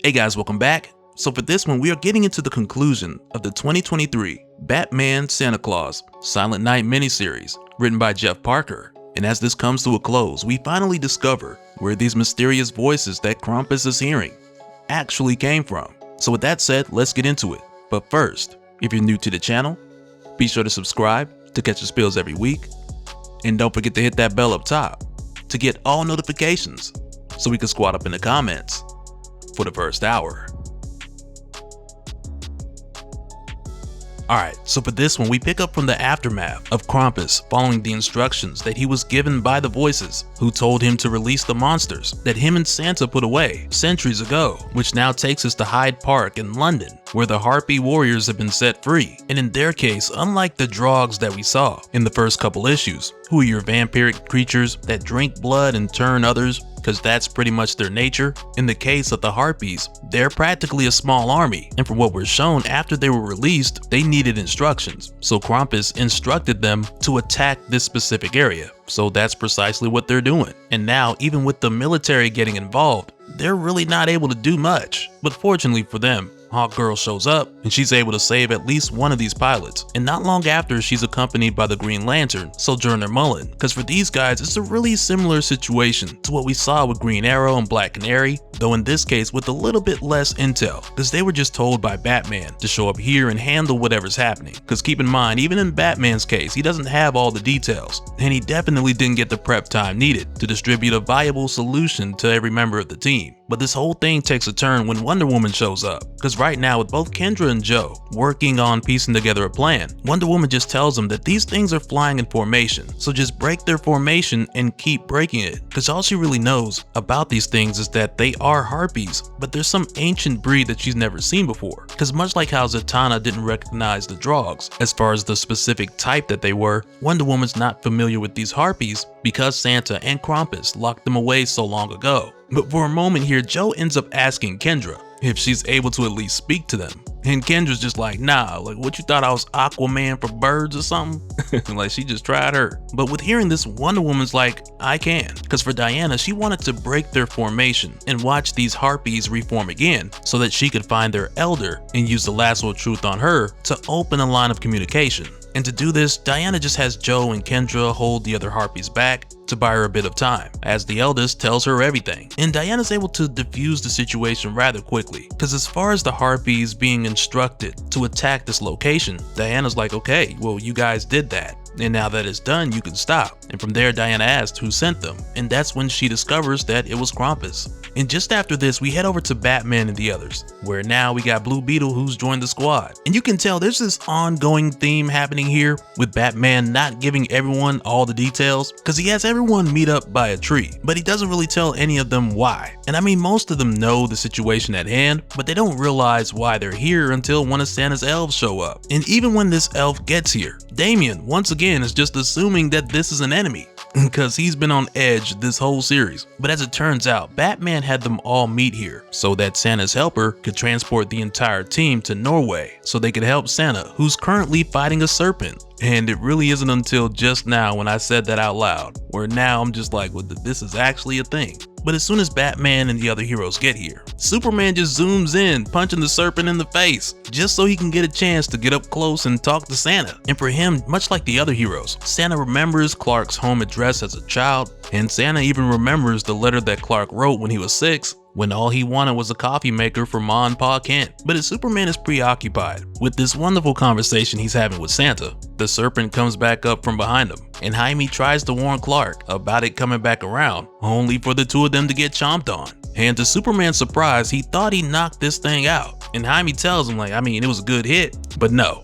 Hey guys, welcome back. So for this one, we are getting into the conclusion of the 2023 Batman Santa Claus Silent Night miniseries written by Jeff Parker. And as this comes to a close, we finally discover where these mysterious voices that Krampus is hearing actually came from. So with that said, let's get into it. But first, if you're new to the channel, be sure to subscribe to catch the spills every week. And don't forget to hit that bell up top to get all notifications so we can squat up in the comments for the first hour. Alright, so for this one, we pick up from the aftermath of Krampus following the instructions that he was given by the voices who told him to release the monsters that him and Santa put away centuries ago, which now takes us to Hyde Park in London, where the Harpy warriors have been set free. And in their case, unlike the Drogs that we saw in the first couple issues, who are your vampiric creatures that drink blood and turn others, because that's pretty much their nature. In the case of the Harpies, they're practically a small army, and from what we're shown after they were released, they needed instructions. So Krampus instructed them to attack this specific area. So that's precisely what they're doing. And now, even with the military getting involved, they're really not able to do much. But fortunately for them, Hawkgirl shows up and she's able to save at least one of these pilots. And not long after, she's accompanied by the Green Lantern, Sojourner Mullen. Because for these guys, it's a really similar situation to what we saw with Green Arrow and Black Canary, though in this case with a little bit less intel, because they were just told by Batman to show up here and handle whatever's happening. Because keep in mind, even in Batman's case, he doesn't have all the details, and he definitely didn't get the prep time needed to distribute a viable solution to every member of the team. But this whole thing takes a turn when Wonder Woman shows up, because right now with both Kendra and Joe working on piecing together a plan, Wonder Woman just tells them that these things are flying in formation, so just break their formation and keep breaking it, because all she really knows about these things is that they are harpies, but there's some ancient breed that she's never seen before, because much like how Zatanna didn't recognize the Drogs as far as the specific type that they were, Wonder Woman's not familiar with these harpies because Santa and Krampus locked them away so long ago. But for a moment here, Joe ends up asking Kendra if she's able to at least speak to them. And Kendra's just like, nah, like what you thought I was Aquaman for birds or something? Like she just tried her. But with hearing this, Wonder Woman's like, I can. Because for Diana, she wanted to break their formation and watch these harpies reform again so that she could find their elder and use the lasso of truth on her to open a line of communication. And to do this, Diana just has Joe and Kendra hold the other harpies back to buy her a bit of time, as the eldest tells her everything. And Diana's able to defuse the situation rather quickly, because as far as the harpies being instructed to attack this location, Diana's like, okay, well you guys did that, and now that it's done, you can stop. And from there, Diana asked who sent them, and that's when she discovers that it was Krampus. And just after this, we head over to Batman and the others, where now we got Blue Beetle who's joined the squad. And you can tell there's this ongoing theme happening here with Batman not giving everyone all the details, because he has everyone meet up by a tree, but he doesn't really tell any of them why. And I mean, most of them know the situation at hand, but they don't realize why they're here until one of Santa's elves show up. And even when this elf gets here, Damian once again is just assuming that this is an enemy, because he's been on edge this whole series. But as it turns out, Batman had them all meet here so that Santa's helper could transport the entire team to Norway so they could help Santa, who's currently fighting a serpent. And it really isn't until just now when I said that out loud, where now I'm just like, well, this is actually a thing. But as soon as Batman and the other heroes get here, Superman just zooms in, punching the serpent in the face, just so he can get a chance to get up close and talk to Santa. And for him, much like the other heroes, Santa remembers Clark's home address as a child, and Santa even remembers the letter that Clark wrote when he was 6, when all he wanted was a coffee maker for Ma and Pa Kent. But as Superman is preoccupied with this wonderful conversation he's having with Santa, the serpent comes back up from behind him, and Jaime tries to warn Clark about it coming back around, only for the two of them to get chomped on. And to Superman's surprise, he thought he knocked this thing out, and Jaime tells him like, I mean, it was a good hit, but no.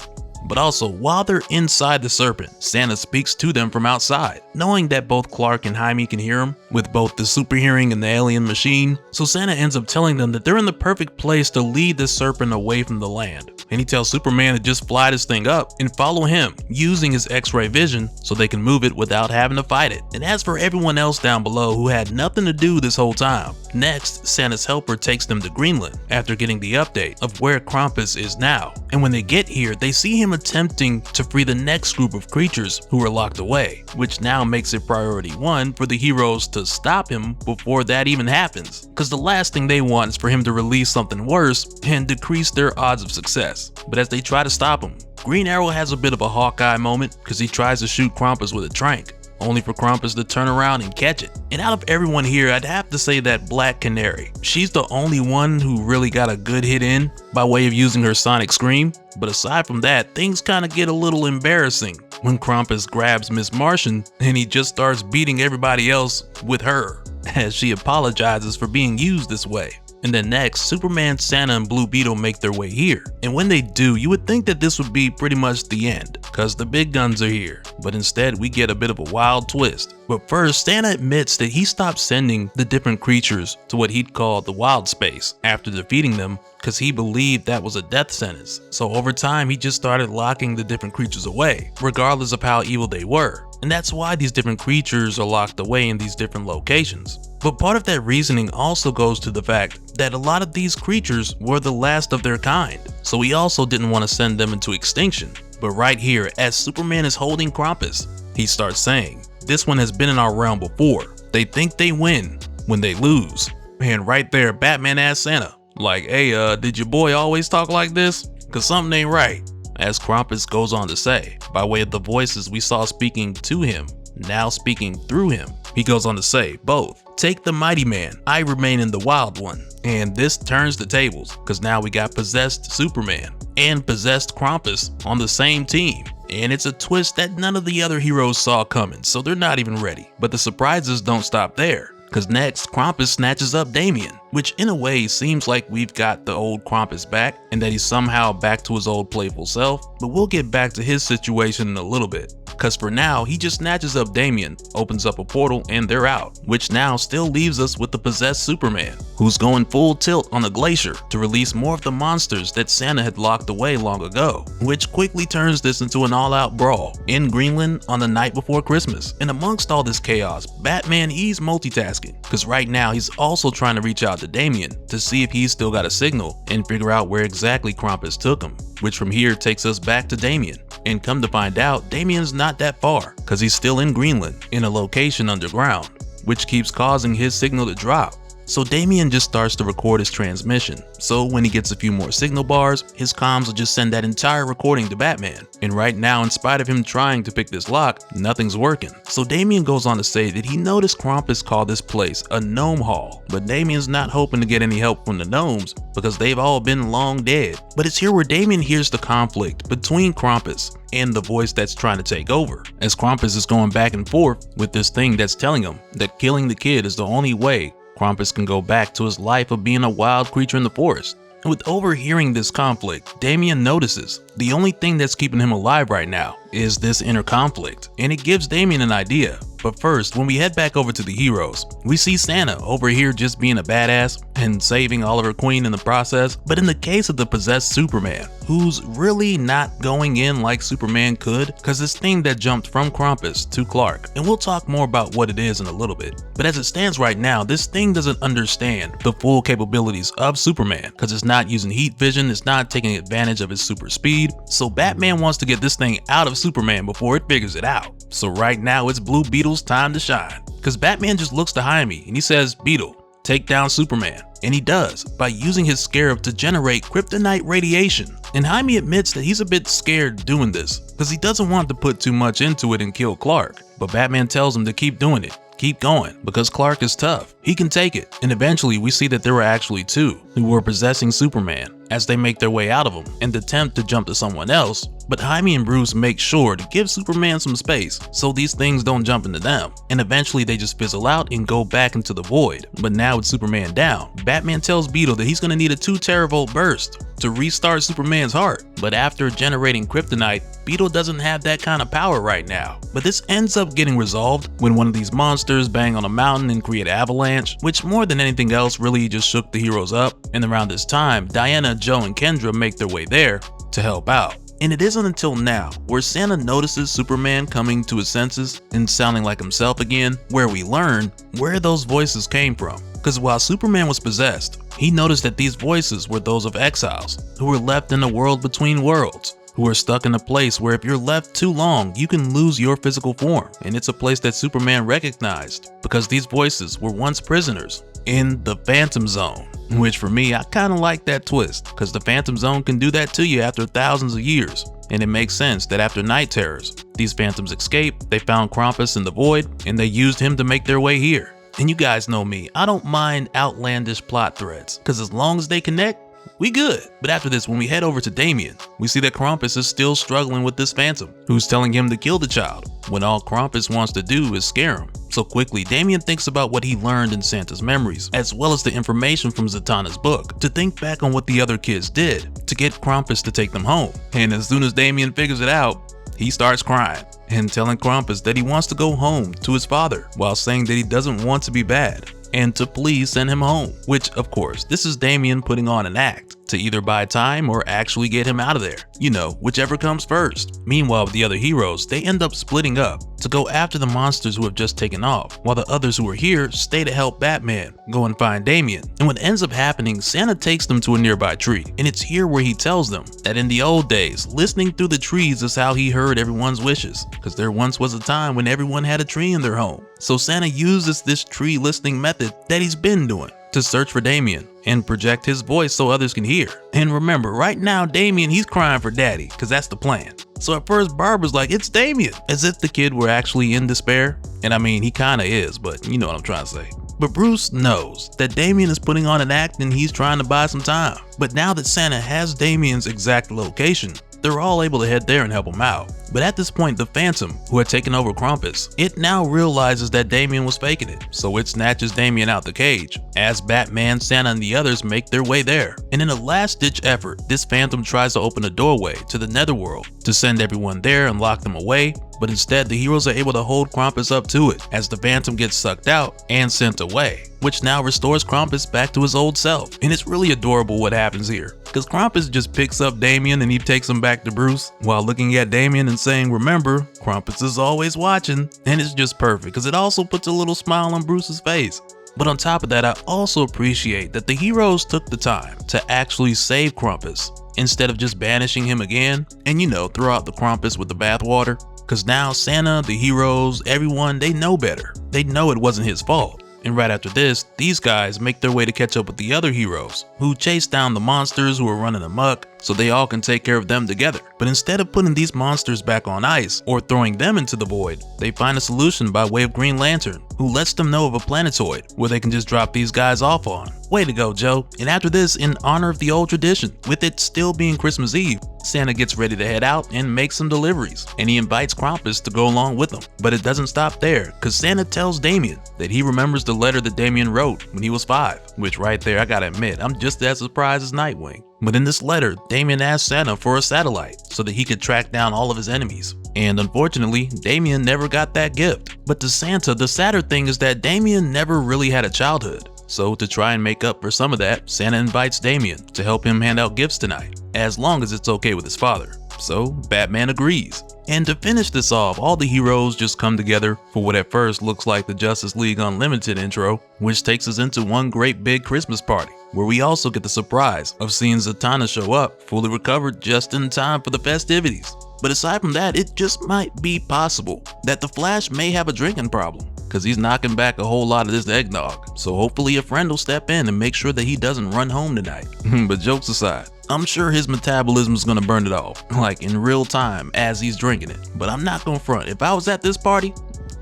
But also, while they're inside the serpent, Santa speaks to them from outside, knowing that both Clark and Jaime can hear him, with both the super hearing and the alien machine. So Santa ends up telling them that they're in the perfect place to lead the serpent away from the land. And he tells Superman to just fly this thing up and follow him, using his X-ray vision so they can move it without having to fight it. And as for everyone else down below who had nothing to do this whole time, next, Santa's helper takes them to Greenland after getting the update of where Krampus is now. And when they get here, they see him attempting to free the next group of creatures who are locked away, which now now makes it priority 1 for the heroes to stop him before that even happens, cause the last thing they want is for him to release something worse and decrease their odds of success. But as they try to stop him, Green Arrow has a bit of a Hawkeye moment cause he tries to shoot Krampus with a trank, only for Krampus to turn around and catch it. And out of everyone here, I'd have to say that Black Canary, she's the only one who really got a good hit in by way of using her Sonic Scream. But aside from that, things kinda get a little embarrassing when Krampus grabs Miss Martian and he just starts beating everybody else with her, as she apologizes for being used this way. And then next, Superman, Santa, and Blue Beetle make their way here. And when they do, you would think that this would be pretty much the end, cause the big guns are here. But instead, we get a bit of a wild twist. But first, Santa admits that he stopped sending the different creatures to what he'd call the wild space after defeating them, cause he believed that was a death sentence. So over time, he just started locking the different creatures away, regardless of how evil they were. And that's why these different creatures are locked away in these different locations. But part of that reasoning also goes to the fact that a lot of these creatures were the last of their kind, so he also didn't want to send them into extinction. But right here, as Superman is holding Krampus, he starts saying, "This one has been in our realm before. They think they win when they lose." And right there, Batman asks Santa, like, "Hey, did your boy always talk like this? Cause something ain't right." As Krampus goes on to say, by way of the voices we saw speaking to him, now speaking through him, he goes on to say both, "Take the mighty man, I remain in the wild one." And this turns the tables, cause now we got possessed Superman and possessed Krampus on the same team. And it's a twist that none of the other heroes saw coming, so they're not even ready. But the surprises don't stop there, cause next Krampus snatches up Damian, which in a way seems like we've got the old Krampus back and that he's somehow back to his old playful self. But we'll get back to his situation in a little bit, cause for now he just snatches up Damian, opens up a portal, and they're out, which now still leaves us with the possessed Superman, who's going full tilt on the glacier to release more of the monsters that Santa had locked away long ago, which quickly turns this into an all-out brawl in Greenland on the night before Christmas. And amongst all this chaos, Batman, he's multitasking, cause right now he's also trying to reach out to Damian to see if he's still got a signal and figure out where exactly Krampus took him, which from here takes us back to Damian. And come to find out, Damian's not that far, cause he's still in Greenland, in a location underground, which keeps causing his signal to drop. So Damian just starts to record his transmission, so when he gets a few more signal bars, his comms will just send that entire recording to Batman. And right now, in spite of him trying to pick this lock, nothing's working. So Damian goes on to say that he noticed Krampus call this place a gnome hall, but Damian's not hoping to get any help from the gnomes because they've all been long dead. But it's here where Damian hears the conflict between Krampus and the voice that's trying to take over, as Krampus is going back and forth with this thing that's telling him that killing the kid is the only way Krampus can go back to his life of being a wild creature in the forest. And with overhearing this conflict, Damian notices the only thing that's keeping him alive right now is this inner conflict, and it gives Damian an idea. But first, when we head back over to the heroes, we see Santa over here just being a badass and saving Oliver Queen in the process. But in the case of the possessed Superman, who's really not going in like Superman could, cause this thing that jumped from Krampus to Clark, and we'll talk more about what it is in a little bit. But as it stands right now, this thing doesn't understand the full capabilities of Superman, cause it's not using heat vision, it's not taking advantage of his super speed. So Batman wants to get this thing out of Superman before it figures it out. So right now it's Blue Beetle's time to shine, cause Batman just looks to Jaime and he says, "Beetle, take down Superman." And he does, by using his scarab to generate kryptonite radiation. And Jaime admits that he's a bit scared doing this, cause he doesn't want to put too much into it and kill Clark. But Batman tells him to keep doing it, keep going, because Clark is tough, he can take it. And eventually we see that there were actually two who were possessing Superman as they make their way out of him and attempt to jump to someone else. But Jaime and Bruce make sure to give Superman some space so these things don't jump into them, and eventually they just fizzle out and go back into the void. But now with Superman down, Batman tells Beetle that he's gonna need a 2 teravolt burst to restart Superman's heart. But after generating kryptonite, Beetle doesn't have that kind of power right now. But this ends up getting resolved when one of these monsters bang on a mountain and create an avalanche, which more than anything else really just shook the heroes up. And around this time, Diana, Joe, and Kendra make their way there to help out. And it isn't until now where Santa notices Superman coming to his senses and sounding like himself again, where we learn where those voices came from. Because while Superman was possessed, he noticed that these voices were those of exiles who were left in the world between worlds. who are stuck in a place where if you're left too long, you can lose your physical form. And it's a place that Superman recognized because these voices were once prisoners in the Phantom Zone. Which for me, I kind of like that twist because the Phantom Zone can do that to you after thousands of years. And it makes sense that after Night Terrors, these Phantoms escaped, they found Krampus in the Void, and they used him to make their way here. And you guys know me, I don't mind outlandish plot threads, because as long as they connect, we good. But after this, when we head over to Damian, we see that Krampus is still struggling with this Phantom, who's telling him to kill the child, when all Krampus wants to do is scare him. So quickly, Damian thinks about what he learned in Santa's memories, as well as the information from Zatanna's book, to think back on what the other kids did, to get Krampus to take them home. And as soon as Damian figures it out, he starts crying, and telling Krampus that he wants to go home to his father, while saying that he doesn't want to be bad, and to please send him home. Which, of course, this is Damian putting on an act to either buy time or actually get him out of there. You know, whichever comes first. Meanwhile, with the other heroes, they end up splitting up to go after the monsters who have just taken off, while the others who are here stay to help Batman go and find Damian. And what ends up happening, Santa takes them to a nearby tree, and it's here where he tells them that in the old days, listening through the trees is how he heard everyone's wishes, because there once was a time when everyone had a tree in their home. So Santa uses this tree listening method that he's been doing to search for Damian and project his voice so others can hear. And remember, right now Damian, he's crying for daddy, because that's the plan. So at first Barbara's like, it's Damian, as if the kid were actually in despair. And I mean, he kinda is, but you know what I'm trying to say. But Bruce knows that Damian is putting on an act and he's trying to buy some time. But now that Santa has Damian's exact location, they're all able to head there and help him out. But at this point, the Phantom, who had taken over Krampus, it now realizes that Damian was faking it, so it snatches Damian out the cage, as Batman, Santa, and the others make their way there. And in a last-ditch effort, this Phantom tries to open a doorway to the Netherworld to send everyone there and lock them away, but instead the heroes are able to hold Krampus up to it, as the Phantom gets sucked out and sent away, which now restores Krampus back to his old self. And it's really adorable what happens here, because Krampus just picks up Damian and he takes him back to Bruce, while looking at Damian and saying, remember, Krampus is always watching. And it's just perfect, because it also puts a little smile on Bruce's face. But on top of that, I also appreciate that the heroes took the time to actually save Krampus, instead of just banishing him again, and you know, throw out the Krampus with the bathwater. Because now Santa, the heroes, everyone, they know better. They know it wasn't his fault. And right after this, these guys make their way to catch up with the other heroes, who chase down the monsters who are running amok, so they all can take care of them together. But instead of putting these monsters back on ice, or throwing them into the void, they find a solution by way of Green Lantern, who lets them know of a planetoid where they can just drop these guys off on. Way to go, Joe. And after this, in honor of the old tradition, with it still being Christmas Eve, Santa gets ready to head out and make some deliveries, and he invites Krampus to go along with him. But it doesn't stop there, because Santa tells Damian that he remembers the letter that Damian wrote when he was 5, which right there, I gotta admit, I'm just as surprised as Nightwing. But in this letter, Damian asked Santa for a satellite so that he could track down all of his enemies. And unfortunately, Damian never got that gift. But to Santa, the sadder thing is that Damian never really had a childhood. So to try and make up for some of that, Santa invites Damian to help him hand out gifts tonight, as long as it's okay with his father. So Batman agrees. And to finish this off, all the heroes just come together for what at first looks like the Justice League Unlimited intro, which takes us into one great big Christmas party, where we also get the surprise of seeing Zatanna show up, fully recovered just in time for the festivities. But aside from that, it just might be possible that the Flash may have a drinking problem, because he's knocking back a whole lot of this eggnog. So hopefully a friend will step in and make sure that he doesn't run home tonight. But jokes aside, I'm sure his metabolism is gonna burn it off, like in real time as he's drinking it. But I'm not gonna front, if I was at this party,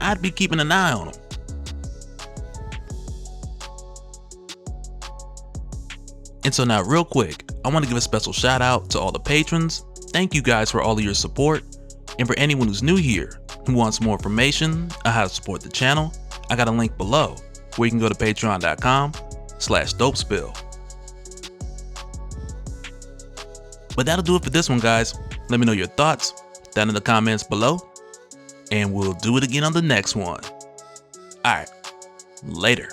I'd be keeping an eye on him. And so now real quick, I want to give a special shout out to all the patrons. Thank you guys for all of your support. And for anyone who's new here, who wants more information on how to support the channel, I got a link below where you can go to patreon.com/dopespill. But that'll do it for this one, guys. Let me know your thoughts down in the comments below, and we'll do it again on the next one. Alright, later.